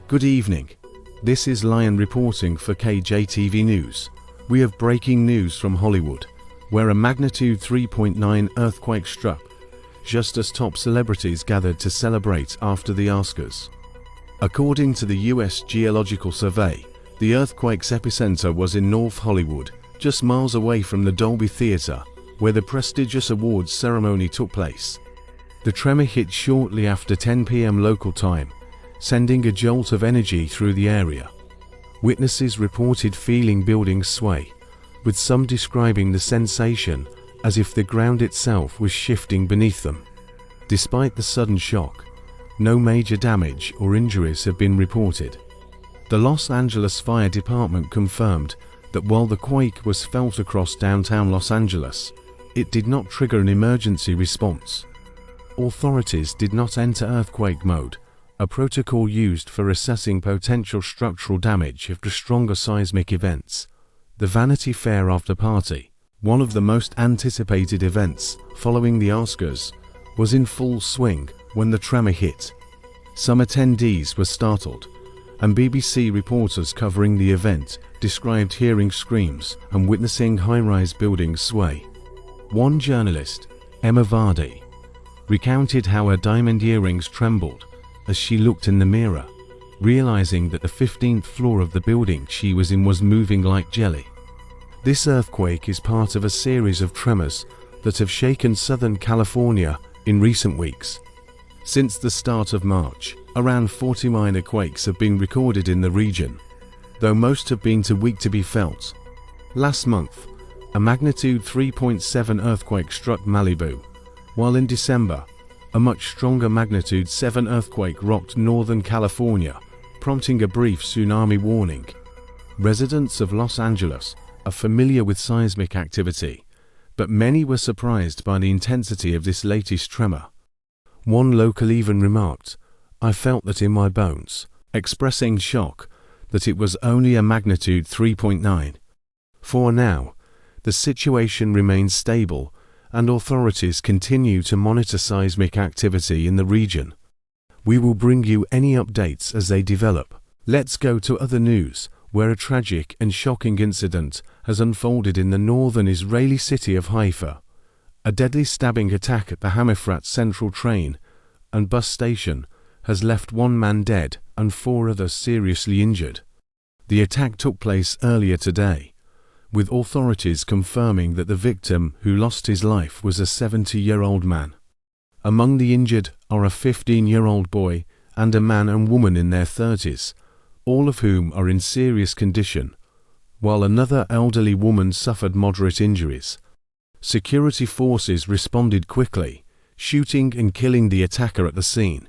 Good evening. This is Lion reporting for KJTV News. We have breaking news from Hollywood, where a magnitude 3.9 earthquake struck, just as top celebrities gathered to celebrate after the Oscars. According to the U.S. Geological Survey, the earthquake's epicenter was in North Hollywood, just miles away from the Dolby Theater, where the prestigious awards ceremony took place. The tremor hit shortly after 10 p.m. local time, sending a jolt of energy through the area. Witnesses reported feeling buildings sway, with some describing the sensation as if the ground itself was shifting beneath them. Despite the sudden shock, no major damage or injuries have been reported. The Los Angeles Fire Department confirmed that while the quake was felt across downtown Los Angeles, it did not trigger an emergency response. Authorities did not enter earthquake mode, a protocol used for assessing potential structural damage after stronger seismic events. The Vanity Fair Afterparty, one of the most anticipated events following the Oscars, was in full swing when the tremor hit. Some attendees were startled, and BBC reporters covering the event described hearing screams and witnessing high-rise buildings sway. One journalist, Emma Vardy, recounted how her diamond earrings trembled as she looked in the mirror, realizing that the 15th floor of the building she was in was moving like jelly. This earthquake is part of a series of tremors that have shaken Southern California in recent weeks. Since the start of March, around 40 minor quakes have been recorded in the region, though most have been too weak to be felt. Last month, a magnitude 3.7 earthquake struck Malibu, while in December, a much stronger magnitude 7 earthquake rocked Northern California, prompting a brief tsunami warning. Residents of Los Angeles are familiar with seismic activity, but many were surprised by the intensity of this latest tremor. One local even remarked, "I felt that in my bones," expressing shock that it was only a magnitude 3.9. For now, the situation remains stable, and authorities continue to monitor seismic activity in the region. We will bring you any updates as they develop. Let's go to other news, where a tragic and shocking incident has unfolded in the northern Israeli city of Haifa. A deadly stabbing attack at the Hamifrat Central train and bus station has left one man dead and 4 others seriously injured. The attack took place earlier today, with authorities confirming that the victim who lost his life was a 70-year-old man. Among the injured are a 15-year-old boy and a man and woman in their 30s, all of whom are in serious condition, while another elderly woman suffered moderate injuries. Security forces responded quickly, shooting and killing the attacker at the scene.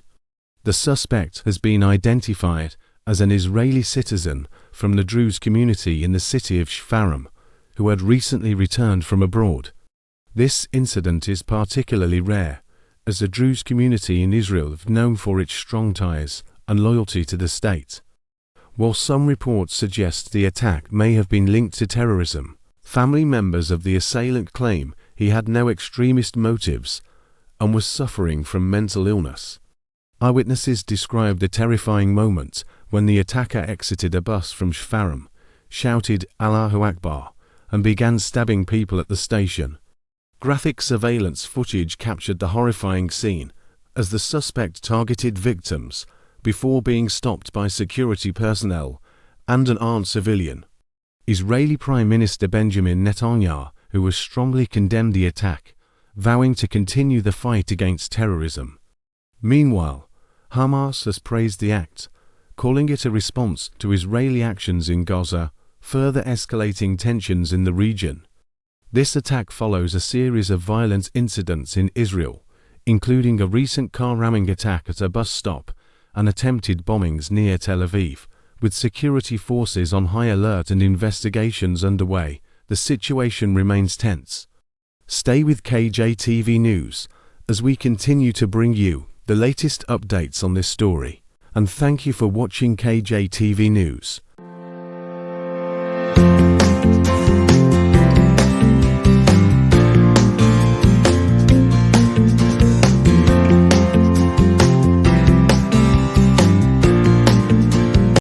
The suspect has been identified as an Israeli citizen from the Druze community in the city of Shfarim, who had recently returned from abroad. This incident is particularly rare, as the Druze community in Israel is known for its strong ties and loyalty to the state. While some reports suggest the attack may have been linked to terrorism, family members of the assailant claim he had no extremist motives and was suffering from mental illness. Eyewitnesses described the terrifying moment when the attacker exited a bus from Shfarim, shouted "Allahu Akbar," and began stabbing people at the station. Graphic surveillance footage captured the horrifying scene as the suspect targeted victims before being stopped by security personnel and an armed civilian. Israeli Prime Minister Benjamin Netanyahu, who has strongly condemned the attack, vowing to continue the fight against terrorism. Meanwhile, Hamas has praised the act, calling it a response to Israeli actions in Gaza, further escalating tensions in the region. This attack follows a series of violent incidents in Israel, including a recent car ramming attack at a bus stop and attempted bombings near Tel Aviv. With security forces on high alert and investigations underway, the situation remains tense. Stay with KJTV News as we continue to bring you the latest updates on this story. And thank you for watching KJTV News.